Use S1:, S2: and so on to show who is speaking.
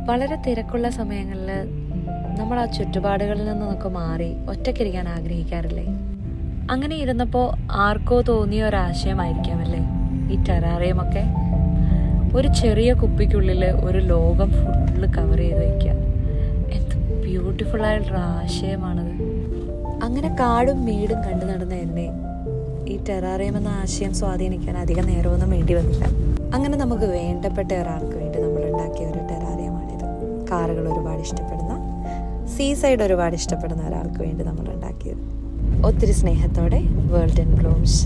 S1: വളരെ തിരക്കുള്ള സമയങ്ങളിൽ നമ്മൾ ആ ചുറ്റുപാടുകളിൽ നിന്നൊക്കെ മാറി ഒറ്റയ്ക്കിരിക്കാൻ ആഗ്രഹിക്കാറില്ലേ? അങ്ങനെ ഇരുന്നപ്പോൾ ആർക്കോ തോന്നിയ ഒരാശയമായിരിക്കാമല്ലേ ഈ ടെറാറിയമൊക്കെ. ഒരു ചെറിയ കുപ്പിക്കുള്ളിൽ ഒരു ലോകം ഫുള്ള് കവർ ചെയ്ത് വയ്ക്കുക. എന്ത് ബ്യൂട്ടിഫുള്ളായിട്ടുള്ള ആശയമാണത്. അങ്ങനെ കാടും മേടും കണ്ടു നടന്ന എന്നെ ഈ ടെറാറിയം എന്ന ആശയം സ്വാധീനിക്കാൻ അധികം നേരമൊന്നും വേണ്ടി വന്നില്ല. അങ്ങനെ നമുക്ക് വേണ്ടപ്പെട്ട ഒരാൾക്ക് വേണ്ടി നമ്മൾ ഉണ്ടാക്കിയ ഒരു ടെറാറിയമാണിത്. കാറുകൾ ഒരുപാട് ഇഷ്ടപ്പെടുന്ന, സീസൈഡ് ഒരുപാട് ഇഷ്ടപ്പെടുന്ന ഒരാൾക്ക് വേണ്ടി നമ്മൾ ഉണ്ടാക്കിയത്. ഒത്തിരി സ്നേഹത്തോടെ, വേൾഡ് ഇൻ ബ്ലൂംസ്.